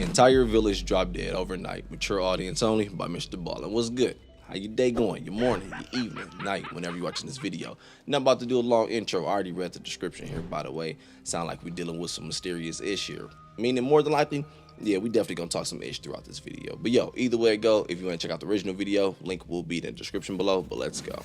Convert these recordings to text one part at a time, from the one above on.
Entire village dropped dead overnight. Mature audience only by Mrballen. What's good? How your day going? Your morning, your evening, night, whenever you're watching this video. Now I'm about to do a long intro. I already read the description here, by the way. Sound like we're dealing with some mysterious ish here. Meaning more than likely, yeah, we definitely gonna talk some ish throughout this video. But yo, either way it go, if you wanna check out the original video, link will be in the description below, but let's go.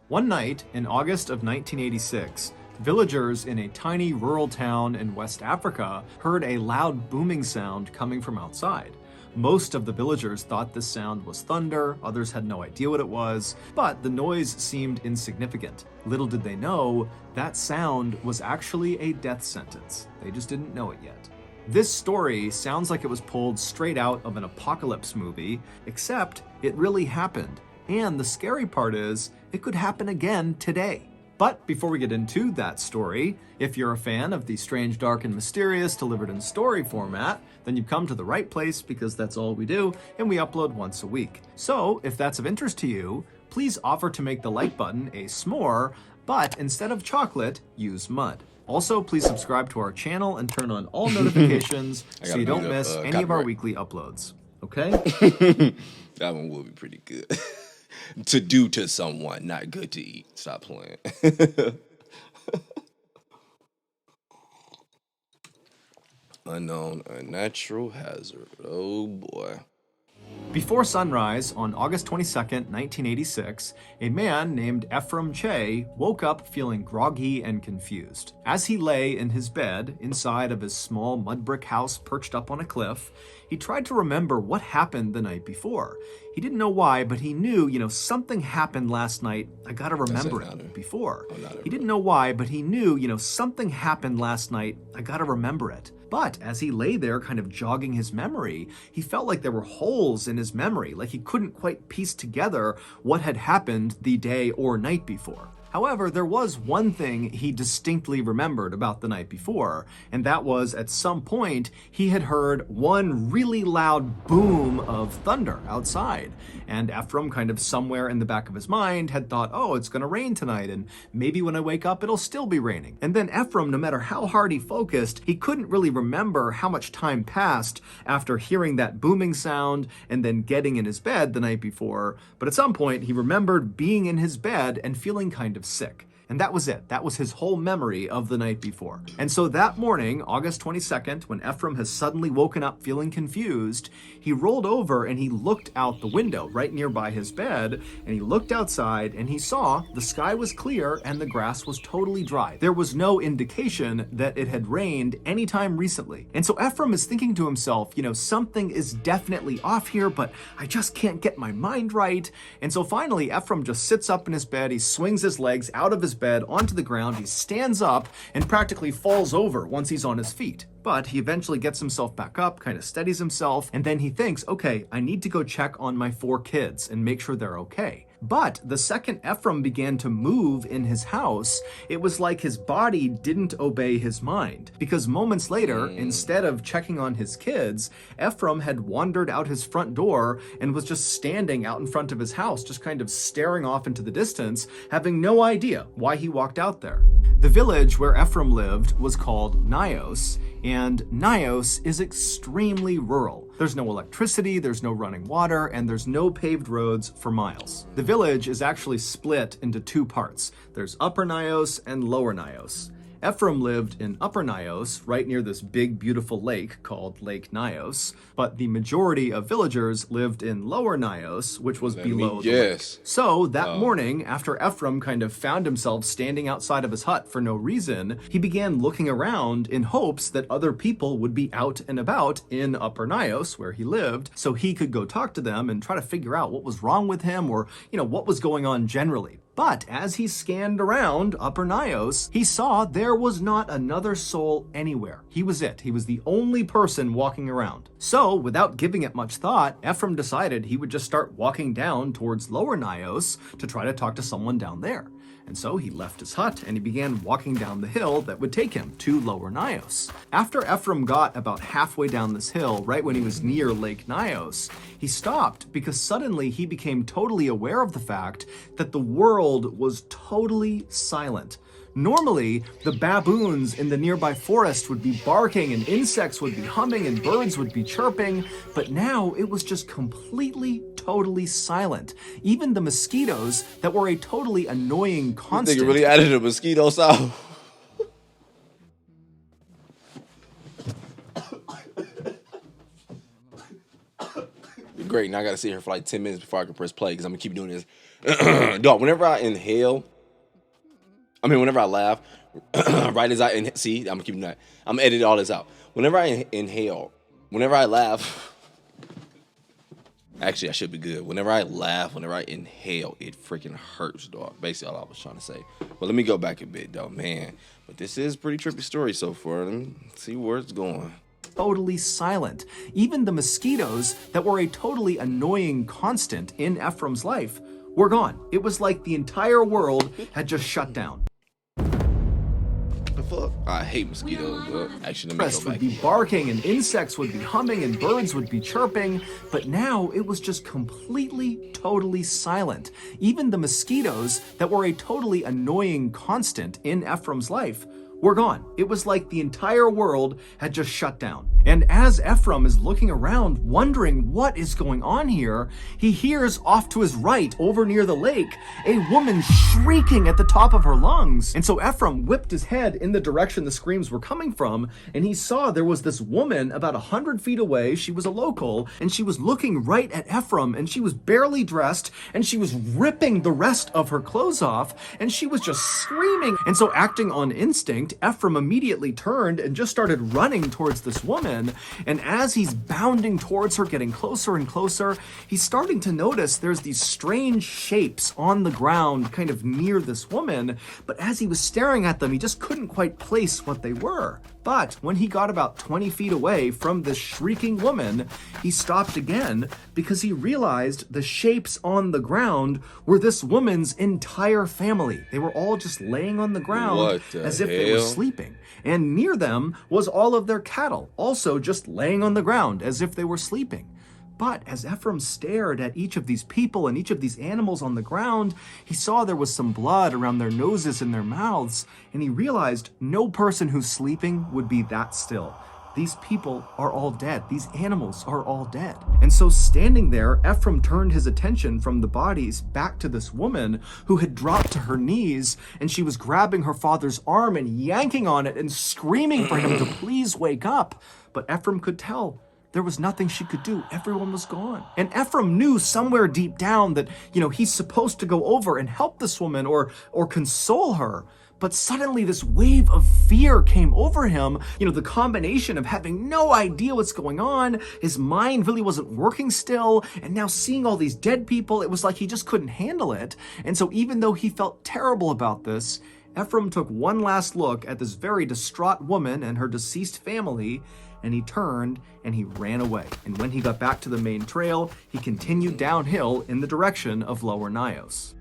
One night in August of 1986, villagers in a tiny rural town in West Africa heard a loud booming sound coming from outside. Most of the villagers thought this sound was thunder, others had no idea what it was, but the noise seemed insignificant. Little did they know, that sound was actually a death sentence. They just didn't know it yet. This story sounds like it was pulled straight out of an apocalypse movie, except it really happened. And the scary part is, it could happen again today. But before we get into that story, if you're a fan of the strange, dark, and mysterious delivered in story format, then you've come to the right place because that's all we do, and we upload once a week. So if that's of interest to you, please offer to make the like button a s'more, but instead of chocolate, use mud. Also, please subscribe to our channel and turn on all notifications so you don't miss any of our weekly uploads. Okay? That one will be pretty good. To do to someone, not good to eat. Stop playing. Unknown, unnatural hazard. Oh boy. Before sunrise on August 22nd, 1986, a man named Ephraim Che woke up feeling groggy and confused. As he lay in his bed inside of his small mud brick house perched up on a cliff, he tried to remember what happened the night before. He didn't know why, but he knew, something happened last night. I gotta remember it before. He didn't know why, but he knew, something happened last night. I gotta remember it. But as he lay there kind of jogging his memory, he felt like there were holes in his memory, like he couldn't quite piece together what had happened the day or night before. However, there was one thing he distinctly remembered about the night before, and that was at some point he had heard one really loud boom of thunder outside. And Ephraim, kind of somewhere in the back of his mind, had thought, oh, it's gonna rain tonight, and maybe when I wake up it'll still be raining. And then Ephraim, no matter how hard he focused, he couldn't really remember how much time passed after hearing that booming sound and then getting in his bed the night before. But at some point he remembered being in his bed and feeling kind of sick. And that was it. That was his whole memory of the night before. And so that morning, August 22nd, when Ephraim has suddenly woken up feeling confused, he rolled over and he looked out the window right nearby his bed, and he looked outside and he saw the sky was clear and the grass was totally dry. There was no indication that it had rained anytime recently. And so Ephraim is thinking to himself, something is definitely off here, but I just can't get my mind right. And so finally, Ephraim just sits up in his bed, he swings his legs out of his bed onto the ground, he stands up and practically falls over once he's on his feet. But he eventually gets himself back up, kind of steadies himself, and then he thinks, okay, I need to go check on my 4 kids and make sure they're okay. But the second Ephraim began to move in his house, it was like his body didn't obey his mind. Because moments later, instead of checking on his kids, Ephraim had wandered out his front door and was just standing out in front of his house, just kind of staring off into the distance, having no idea why he walked out there. The village where Ephraim lived was called Nios, and Nios is extremely rural. There's no electricity, there's no running water, and there's no paved roads for miles. The village is actually split into 2 parts. There's Upper Nios and Lower Nios. Ephraim lived in Upper Nios, right near this big, beautiful lake called Lake Nios, but the majority of villagers lived in Lower Nios, which was below the lake. So that morning, after Ephraim kind of found himself standing outside of his hut for no reason, he began looking around in hopes that other people would be out and about in Upper Nios, where he lived, so he could go talk to them and try to figure out what was wrong with him or, what was going on generally. But as he scanned around Upper Nios, he saw there was not another soul anywhere. He was it. He was the only person walking around. So, without giving it much thought, Ephraim decided he would just start walking down towards Lower Nios to try to talk to someone down there. And so he left his hut and he began walking down the hill that would take him to Lower Nios. After Ephraim got about halfway down this hill, right when he was near Lake Nios, he stopped because suddenly he became totally aware of the fact that the world was totally silent. Normally, the baboons in the nearby forest would be barking and insects would be humming and birds would be chirping, but now it was just completely, totally silent. Even the mosquitoes that were a totally annoying constant. Nigga really added a mosquito sound. Great, now I gotta sit here for like 10 minutes before I can press play because I'm gonna keep doing this. Dog, whenever I laugh, right as I inhale, see, I'm gonna keep doing that. I'm gonna edit all this out. Whenever I inhale, whenever I laugh, actually, I should be good. Whenever I laugh, whenever I inhale, it freaking hurts, dog. Basically, all I was trying to say. But let me go back a bit, though, man. But this is a pretty trippy story so far. Let me see where it's going. Totally silent. Even the mosquitoes that were a totally annoying constant in Ephraim's life were gone. It was like the entire world had just shut down. The fuck? I hate mosquitoes, but actually, let me go back. Would be barking and insects would be humming and birds would be chirping, but now it was just completely, totally silent. Even the mosquitoes that were a totally annoying constant in Ephraim's life were gone. It was like the entire world had just shut down. And as Ephraim is looking around, wondering what is going on here, he hears off to his right, over near the lake, a woman shrieking at the top of her lungs. And so Ephraim whipped his head in the direction the screams were coming from, and he saw there was this woman about 100 feet away. She was a local, and she was looking right at Ephraim, and she was barely dressed, and she was ripping the rest of her clothes off, and she was just screaming. And so, acting on instinct, Ephraim immediately turned and just started running towards this woman. And as he's bounding towards her, getting closer and closer, he's starting to notice there's these strange shapes on the ground kind of near this woman. But as he was staring at them, he just couldn't quite place what they were. But when he got about 20 feet away from this shrieking woman, he stopped again because he realized the shapes on the ground were this woman's entire family. They were all just laying on the ground as if they were sleeping. And near them was all of their cattle, also just laying on the ground as if they were sleeping. But as Ephraim stared at each of these people and each of these animals on the ground, he saw there was some blood around their noses and their mouths, and he realized no person who's sleeping would be that still. These people are all dead. These animals are all dead. And so standing there, Ephraim turned his attention from the bodies back to this woman who had dropped to her knees, and she was grabbing her father's arm and yanking on it and screaming for him to please wake up. But Ephraim could tell there was nothing she could do. Everyone was gone. And Ephraim knew somewhere deep down that, he's supposed to go over and help this woman or console her. But suddenly this wave of fear came over him. The combination of having no idea what's going on, his mind really wasn't working still, and now seeing all these dead people, it was like he just couldn't handle it. And so even though he felt terrible about this, Ephraim took one last look at this very distraught woman and her deceased family, and he turned and he ran away. And when he got back to the main trail, he continued downhill in the direction of Lower Nios.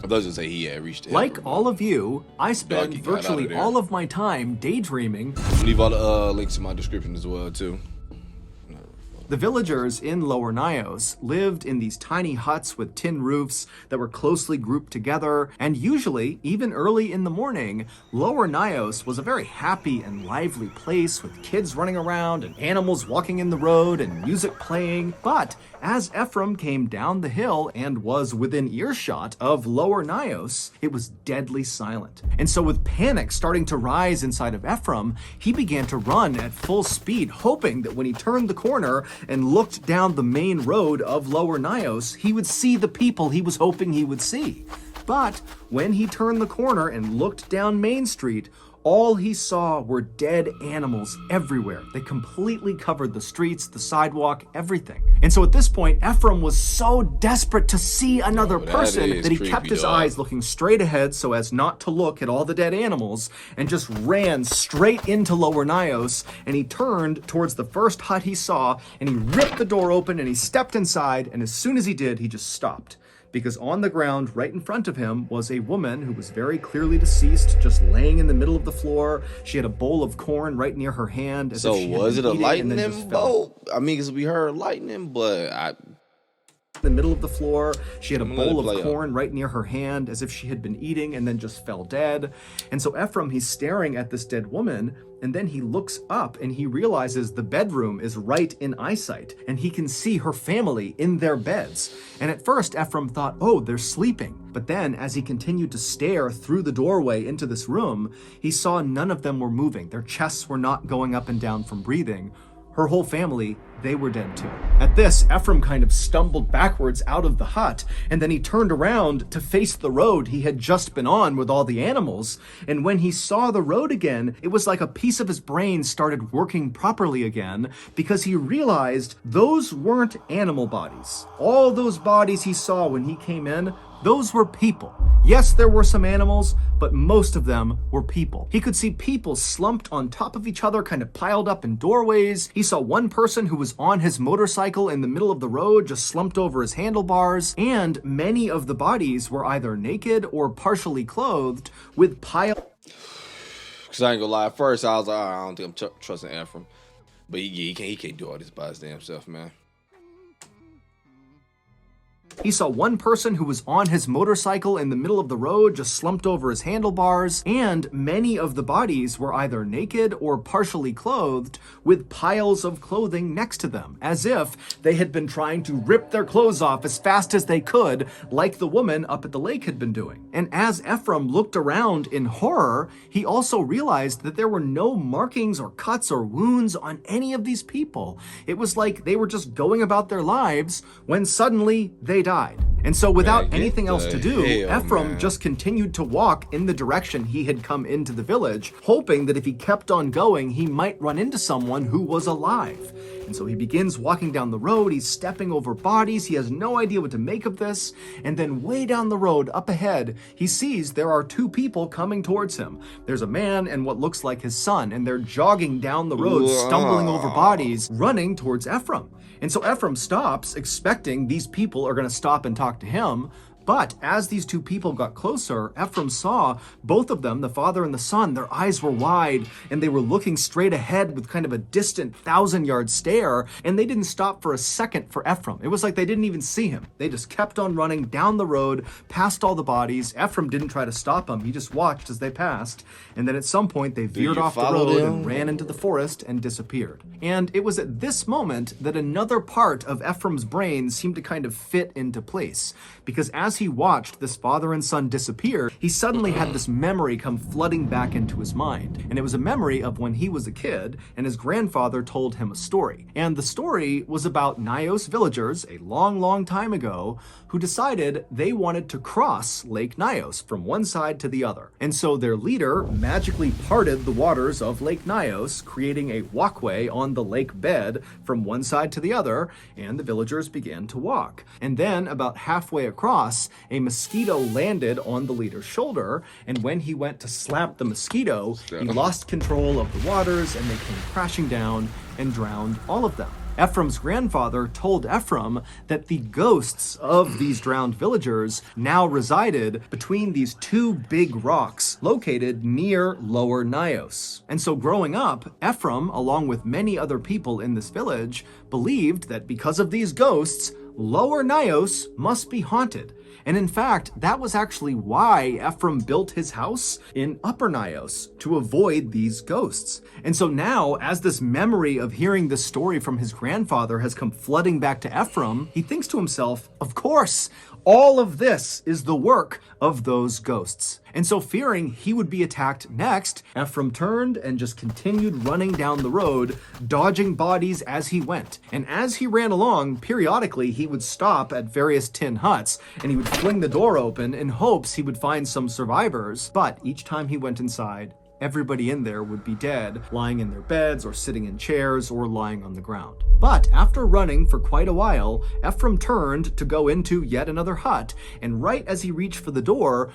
Those who say he had reached it. Like all of you, I spend virtually all of my time daydreaming. Leave all the links in my description as well, too. The villagers in Lower Nios lived in these tiny huts with tin roofs that were closely grouped together, and usually, even early in the morning, Lower Nios was a very happy and lively place with kids running around and animals walking in the road and music playing. But as Ephraim came down the hill and was within earshot of Lower Nios, it was deadly silent. And so with panic starting to rise inside of Ephraim, he began to run at full speed, hoping that when he turned the corner and looked down the main road of Lower Nios, he would see the people he was hoping he would see. But when he turned the corner and looked down Main Street, all he saw were dead animals everywhere. They completely covered the streets, the sidewalk, everything. And so at this point, Ephraim was so desperate to see another person that he kept his eyes looking straight ahead so as not to look at all the dead animals, and just ran straight into Lower Nios. And he turned towards the first hut he saw, and he ripped the door open and he stepped inside. And as soon as he did, he just stopped. Because on the ground right in front of him was a woman who was very clearly deceased, just laying in the middle of the floor. She had a bowl of corn right near her hand. So was it a lightning bolt? I mean, because we heard lightning, but the middle of the floor. She had a I'm gonna let bowl it play of out. corn right near her hand as if she had been eating and then just fell dead. And so Ephraim, he's staring at this dead woman, and then he looks up and he realizes the bedroom is right in eyesight and he can see her family in their beds. And at first Ephraim thought, oh, they're sleeping. But then as he continued to stare through the doorway into this room, he saw none of them were moving. Their chests were not going up and down from breathing. Her whole family, they were dead too. At this, Ephraim kind of stumbled backwards out of the hut, and then he turned around to face the road he had just been on with all the animals. And when he saw the road again, it was like a piece of his brain started working properly again, because he realized those weren't animal bodies. All those bodies he saw when he came in, those were people. Yes, there were some animals, but most of them were people. He could see people slumped on top of each other, kind of piled up in doorways. He saw one person who was on his motorcycle in the middle of the road, just slumped over his handlebars. And many of the bodies were either naked or partially clothed with piles. Cause I ain't gonna lie. At first, I was like, I don't think I'm trusting Ephraim, but he can't do all this by his damn self, man. He saw one person who was on his motorcycle in the middle of the road, just slumped over his handlebars, and many of the bodies were either naked or partially clothed with piles of clothing next to them, as if they had been trying to rip their clothes off as fast as they could, like the woman up at the lake had been doing. And as Ephraim looked around in horror, he also realized that there were no markings or cuts or wounds on any of these people. It was like they were just going about their lives when suddenly they died. And so without anything else to do, Ephraim just continued to walk in the direction he had come into the village, hoping that if he kept on going, he might run into someone who was alive. And so he begins walking down the road, he's stepping over bodies, he has no idea what to make of this, and then way down the road, up ahead, he sees there are two people coming towards him. There's a man and what looks like his son, and they're jogging down the road, stumbling over bodies, running towards Ephraim. And so Ephraim stops, expecting these people are going to stop and talk to him. But as these two people got closer, Ephraim saw both of them, the father and the son, their eyes were wide and they were looking straight ahead with kind of a distant 1,000-yard stare, and they didn't stop for a second for Ephraim. It was like they didn't even see him. They just kept on running down the road, past all the bodies. Ephraim didn't try to stop them. He just watched as they passed, and then at some point they veered off the road and ran into the forest and disappeared. And it was at this moment that another part of Ephraim's brain seemed to kind of fit into place, because as he watched this father and son disappear, he suddenly had this memory come flooding back into his mind. And it was a memory of when he was a kid and his grandfather told him a story. And the story was about Nyos villagers a long, long time ago who decided they wanted to cross Lake Nyos from one side to the other. And so their leader magically parted the waters of Lake Nyos, creating a walkway on the lake bed from one side to the other, and the villagers began to walk. And then about halfway across, a mosquito landed on the leader's shoulder, and when he went to slap the mosquito, he lost control of the waters and they came crashing down and drowned all of them. Ephraim's grandfather told Ephraim that the ghosts of these drowned villagers now resided between these two big rocks located near Lower Nyos. And so growing up, Ephraim, along with many other people in this village, believed that because of these ghosts, Lower Nyos must be haunted. And in fact, that was actually why Ephraim built his house in Upper Nyos, to avoid these ghosts. And so now, as this memory of hearing this story from his grandfather has come flooding back to Ephraim, he thinks to himself, of course, all of this is the work of those ghosts. And so fearing he would be attacked next, Ephraim turned and just continued running down the road, dodging bodies as he went. And as he ran along, periodically he would stop at various tin huts and he would fling the door open in hopes he would find some survivors. But each time he went inside, everybody in there would be dead, lying in their beds or sitting in chairs or lying on the ground. But after running for quite a while, Ephraim turned to go into yet another hut, and right as he reached for the door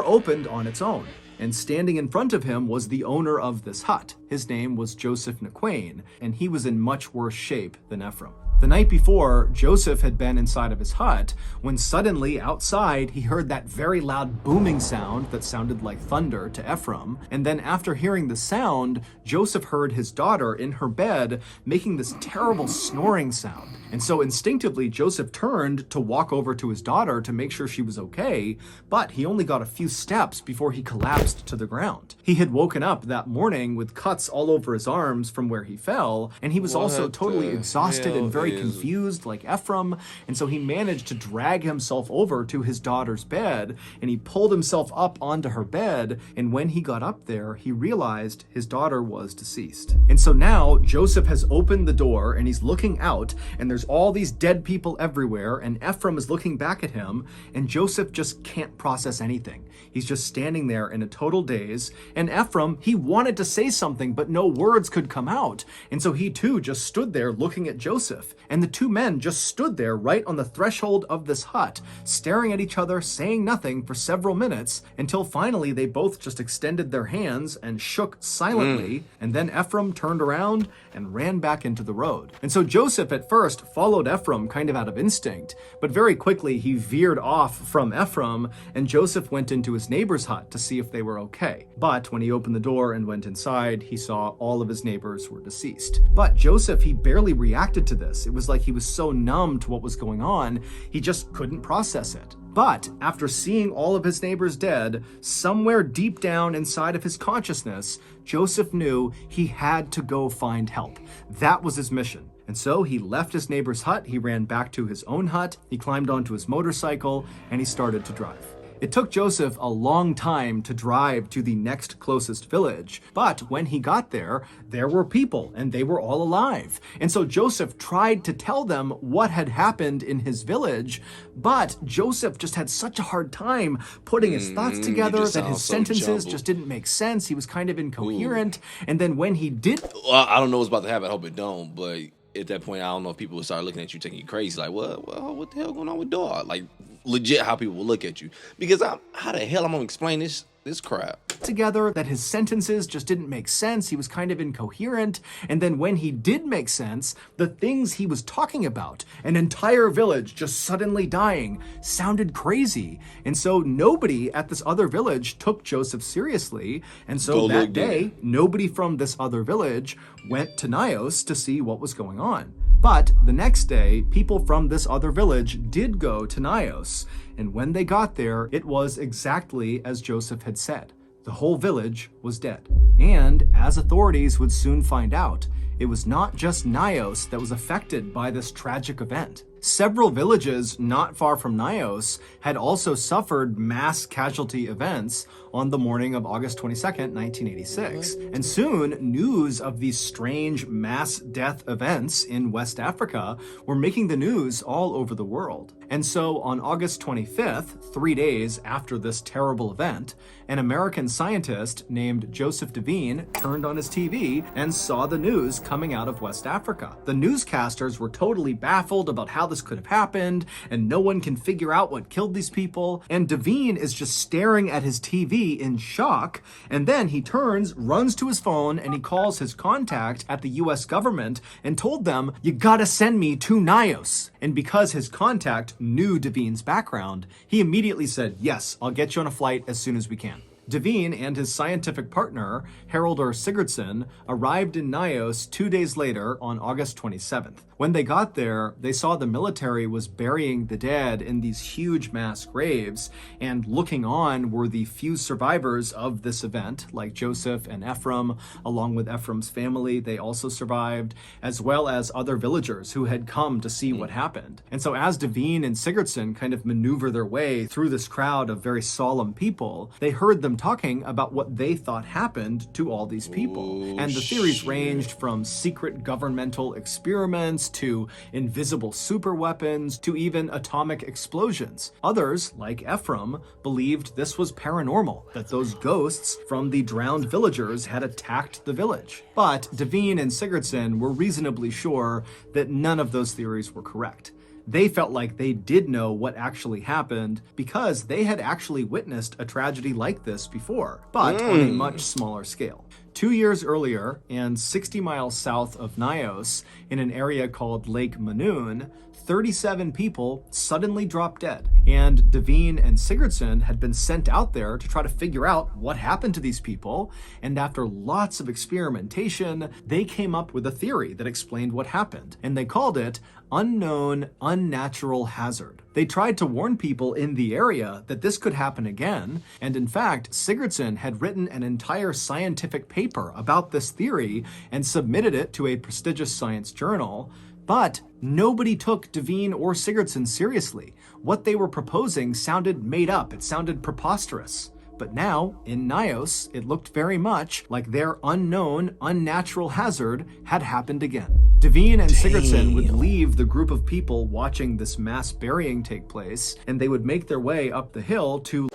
opened on its own. And standing in front of him was the owner of this hut. His name was Joseph Nequain, and he was in much worse shape than Ephraim. The night before, Joseph had been inside of his hut when suddenly outside he heard that very loud booming sound that sounded like thunder to Ephraim. And then after hearing the sound, Joseph heard his daughter in her bed making this terrible snoring sound. And so instinctively, Joseph turned to walk over to his daughter to make sure she was okay, but he only got a few steps before he collapsed to the ground. He had woken up that morning with cuts all over his arms from where he fell, and he was also totally exhausted and very confused like Ephraim, and so he managed to drag himself over to his daughter's bed, and he pulled himself up onto her bed, and when he got up there, he realized his daughter was deceased. And so now Joseph has opened the door, and he's looking out, and there's all these dead people everywhere, and Ephraim is looking back at him, and Joseph just can't process anything. He's just standing there in a total daze, and Ephraim, he wanted to say something, but no words could come out, and so he too just stood there looking at Joseph, and the two men just stood there right on the threshold of this hut, staring at each other, saying nothing for several minutes, until finally they both just extended their hands and shook silently, and then Ephraim turned around and ran back into the road. And so Joseph at first followed Ephraim kind of out of instinct, but very quickly he veered off from Ephraim, and Joseph went into his neighbor's hut to see if they were okay. But when he opened the door and went inside, he saw all of his neighbors were deceased. But Joseph, he barely reacted to this. It was like he was so numb to what was going on, he just couldn't process it. But after seeing all of his neighbors dead, somewhere deep down inside of his consciousness, Joseph knew he had to go find help. That was his mission. And so he left his neighbor's hut, he ran back to his own hut, he climbed onto his motorcycle, and he started to drive. It took Joseph a long time to drive to the next closest village, but when he got there, there were people and they were all alive. And so Joseph tried to tell them what had happened in his village, but Joseph just had such a hard time putting his thoughts together that his sentences just didn't make sense. He was kind of incoherent. And then when he did... Well, I don't know what's about to happen. I hope it don't, but at that point, I don't know if people would start looking at you taking you crazy. Like, what the hell going on with dog? Like, legit how people will look at you. Because how the hell I'm going to explain this crap? Together that his sentences just didn't make sense. He was kind of incoherent. And then when he did make sense, the things he was talking about, an entire village just suddenly dying, sounded crazy. And so nobody at this other village took Joseph seriously. And so that day, nobody from this other village went to Nios to see what was going on. But the next day, people from this other village did go to Nios, and when they got there, it was exactly as Joseph had said. The whole village was dead. And as authorities would soon find out, it was not just Nios that was affected by this tragic event. Several villages not far from Nios had also suffered mass casualty events on the morning of August 22nd, 1986. And soon, news of these strange mass death events in West Africa were making the news all over the world. And so on August 25th, 3 days after this terrible event, an American scientist named Joseph Devine turned on his TV and saw the news coming out of West Africa. The newscasters were totally baffled about how this could have happened, and no one can figure out what killed these people. And Devine is just staring at his TV in shock, and then he turns, runs to his phone, and he calls his contact at the US government and told them, "You gotta send me to Nios." And because his contact knew Devine's background, he immediately said, "Yes, I'll get you on a flight as soon as we can." Devine and his scientific partner, Haraldur Sigurdsson, arrived in Nios 2 days later on August 27th. When they got there, they saw the military was burying the dead in these huge mass graves, and looking on were the few survivors of this event, like Joseph and Ephraim, along with Ephraim's family. They also survived, as well as other villagers who had come to see what happened. And so as Devine and Sigurdsson kind of maneuver their way through this crowd of very solemn people, they heard them talking about what they thought happened to all these people. And the theories ranged from secret governmental experiments to invisible super weapons to even atomic explosions. Others, like Ephraim, believed this was paranormal, that those ghosts from the drowned villagers had attacked the village. But Devine and Sigurdsson were reasonably sure that none of those theories were correct. They felt like they did know what actually happened because they had actually witnessed a tragedy like this before, but on a much smaller scale. 2 years earlier, and 60 miles south of Nios, in an area called Lake Manoon, 37 people suddenly dropped dead. And Devine and Sigurdsson had been sent out there to try to figure out what happened to these people. And after lots of experimentation, they came up with a theory that explained what happened. And they called it unknown unnatural hazard. They tried to warn people in the area that this could happen again, and in fact, Sigurdsson had written an entire scientific paper about this theory and submitted it to a prestigious science journal. But nobody took Devine or Sigurdsson seriously. What they were proposing sounded made up, it sounded preposterous. But now, in Nios, it looked very much like their unknown, unnatural hazard had happened again. Devine and Sigurdsson would leave the group of people watching this mass burying take place, and they would make their way up the hill to...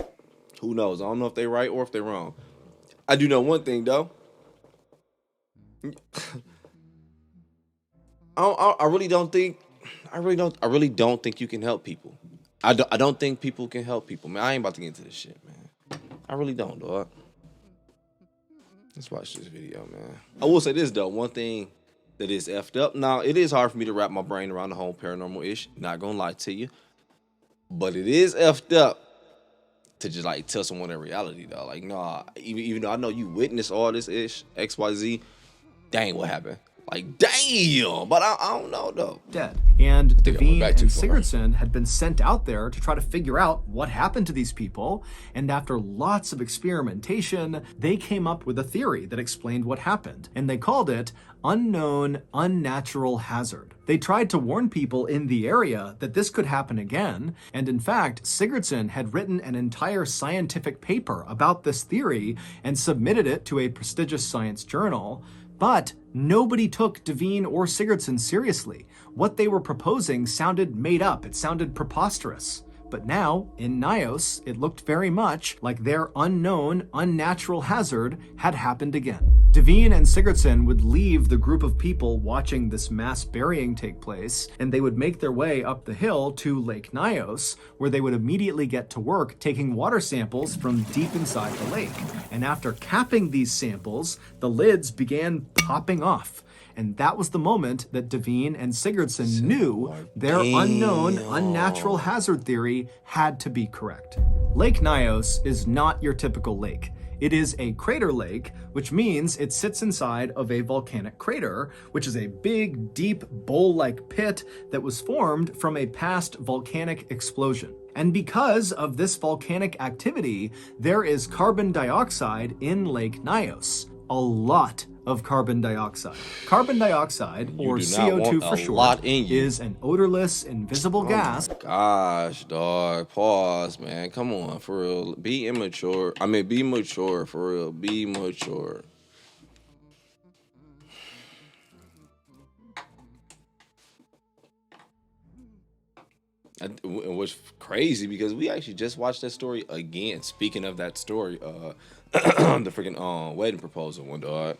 Who knows? I don't know if they're right or if they're wrong. I do know one thing, though. I really don't think you can help people. I don't think people can help people, man. I ain't about to get into this shit, man. I really don't, dog. Let's watch this video, man. I will say this, though. One thing that is effed up. Now, it is hard for me to wrap my brain around the whole paranormal-ish. Not gonna lie to you. But it is effed up to just, like, tell someone in reality, though. Like, nah, even though I know you witnessed all this ish, XYZ, dang, what happened? Like, damn, but I don't know, though. Dead. And Devine and Sigurdsson had been sent out there to try to figure out what happened to these people. And after lots of experimentation, they came up with a theory that explained what happened. And they called it unknown unnatural hazard. They tried to warn people in the area that this could happen again. And in fact, Sigurdsson had written an entire scientific paper about this theory and submitted it to a prestigious science journal. But nobody took Devine or Sigurdsson seriously. What they were proposing sounded made up, it sounded preposterous. But now, in Nios, it looked very much like their unknown, unnatural hazard had happened again. Devine and Sigurdsson would leave the group of people watching this mass burying take place, and they would make their way up the hill to Lake Nios, where they would immediately get to work taking water samples from deep inside the lake. And after capping these samples, the lids began popping off. And that was the moment that Devine and Sigurdsson knew their unknown, unnatural hazard theory had to be correct. Lake Nios is not your typical lake. It is a crater lake, which means it sits inside of a volcanic crater, which is a big, deep, bowl-like pit that was formed from a past volcanic explosion. And because of this volcanic activity, there is carbon dioxide in Lake Nios. A lot of carbon dioxide. Carbon dioxide, or CO2 for short, is an odorless, invisible gas. Gosh, dog. Pause, man. Come on, for real. Be immature. Be mature, for real. Be mature. It was crazy because we actually just watched that story again. Speaking of that story, the freaking wedding proposal one, dog.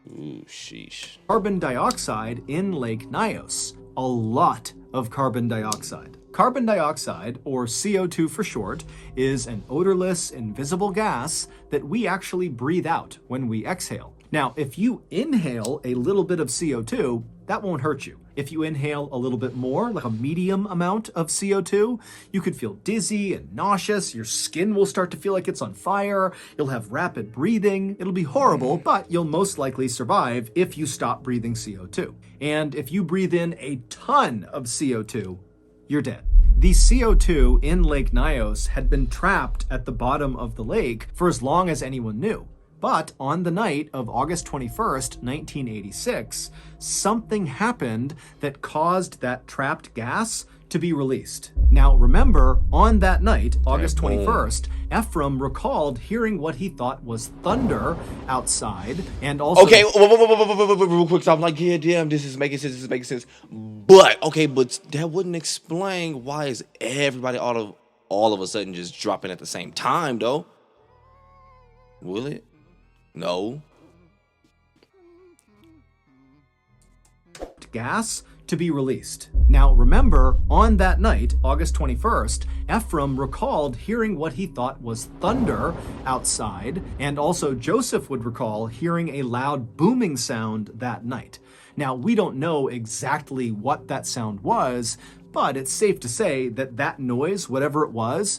Ooh, sheesh. Carbon dioxide in Lake Nios. A lot of carbon dioxide. Carbon dioxide, or CO2 for short, is an odorless, invisible gas that we actually breathe out when we exhale. Now, if you inhale a little bit of CO2, that won't hurt you. If you inhale a little bit more, like a medium amount of CO2, you could feel dizzy and nauseous. Your skin will start to feel like it's on fire. You'll have rapid breathing. It'll be horrible, but you'll most likely survive if you stop breathing CO2. And if you breathe in a ton of CO2, you're dead. The CO2 in Lake Nios had been trapped at the bottom of the lake for as long as anyone knew. But on the night of August 21st, 1986, something happened that caused that trapped gas to be released. Now remember, on that night, August 21st, Ephraim recalled hearing what he thought was thunder outside, and also... Okay, real quick, so I'm like, yeah, damn, this is making sense. But that wouldn't explain why is everybody all of a sudden just dropping at the same time, though? Will it? No. Gas to be released. Now remember, on that night, August 21st, Ephraim recalled hearing what he thought was thunder outside, and also Joseph would recall hearing a loud booming sound that night. Now, we don't know exactly what that sound was, but it's safe to say that that noise, whatever it was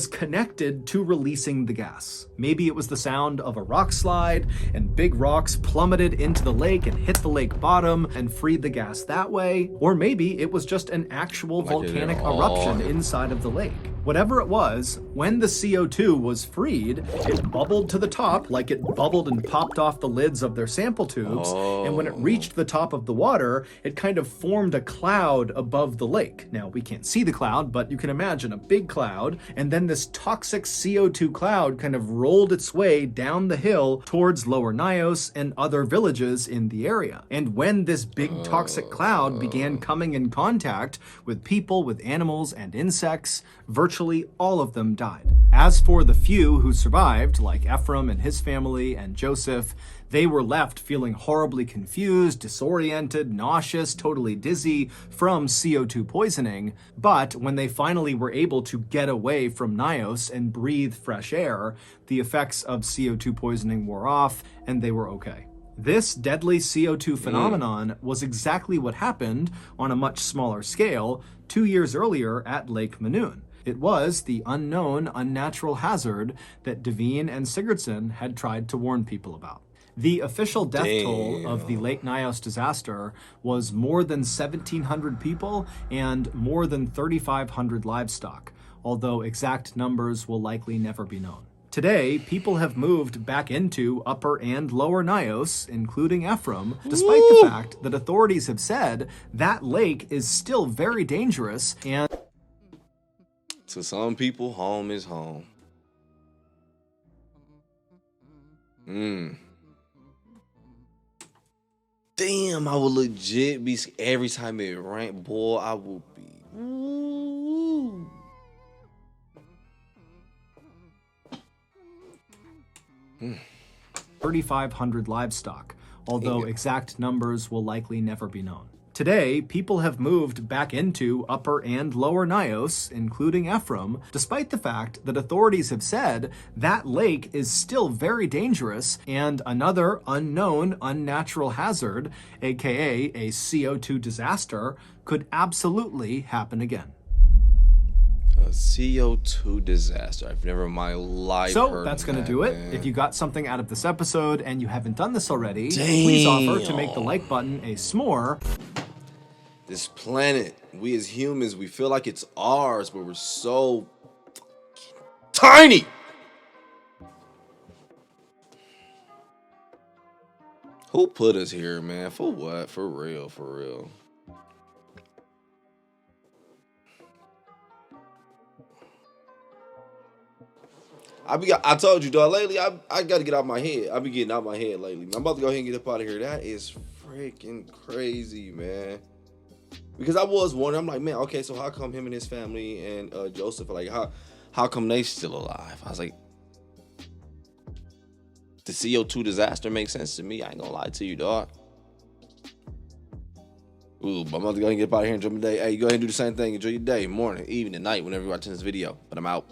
connected to releasing the gas. Maybe it was the sound of a rock slide and big rocks plummeted into the lake and hit the lake bottom and freed the gas that way. Or maybe it was just an actual volcanic eruption inside of the lake. Whatever it was, when the CO2 was freed, it bubbled to the top like it bubbled and popped off the lids of their sample tubes. And when it reached the top of the water, it kind of formed a cloud above the lake. Now, we can't see the cloud, but you can imagine a big cloud, and then this toxic CO2 cloud kind of rolled its way down the hill towards Lower Nios and other villages in the area. And when this big toxic cloud began coming in contact with people, with animals, and insects, virtually all of them died. As for the few who survived, like Ephraim and his family and Joseph, they were left feeling horribly confused, disoriented, nauseous, totally dizzy from CO2 poisoning. But when they finally were able to get away from Nios and breathe fresh air, the effects of CO2 poisoning wore off and they were okay. This deadly CO2 phenomenon was exactly what happened on a much smaller scale 2 years earlier at Lake Manoon. It was the unknown, unnatural hazard that Devine and Sigurdsson had tried to warn people about. The official death toll of the Lake Nios disaster was more than 1,700 people and more than 3,500 livestock, although exact numbers will likely never be known. Today, people have moved back into Upper and Lower Nios, including Ephraim, despite the fact that authorities have said that lake is still very dangerous and... To some people, home is home. Damn, I would legit be every time it rained, boy. I would be. Ooh. 3,500 livestock, although exact numbers will likely never be known. Today, people have moved back into Upper and Lower Nios, including Ephraim, despite the fact that authorities have said that lake is still very dangerous and another unknown unnatural hazard, aka a CO2 disaster, could absolutely happen again. A CO2 disaster. I've never in my life heard So that's of going to that, do it. man. If you got something out of this episode and you haven't done this already, Damn. please offer to make the like button a s'more. This planet, we as humans, we feel like it's ours, but we're so tiny. Who put us here, man? For what? For real, for real. I told you, dog, lately, I got to get out my head. I be getting out my head lately. I'm about to go ahead and get up out of here. That is freaking crazy, man. Because I was wondering, I'm like, man, okay, so how come him and his family and Joseph, like, how come they still alive? I was like, the CO2 disaster makes sense to me. I ain't gonna lie to you, dog. Ooh, but I'm about to go ahead and get up out of here and enjoy my day. Hey, you go ahead and do the same thing. Enjoy your day, morning, evening, night, whenever you're watching this video. But I'm out.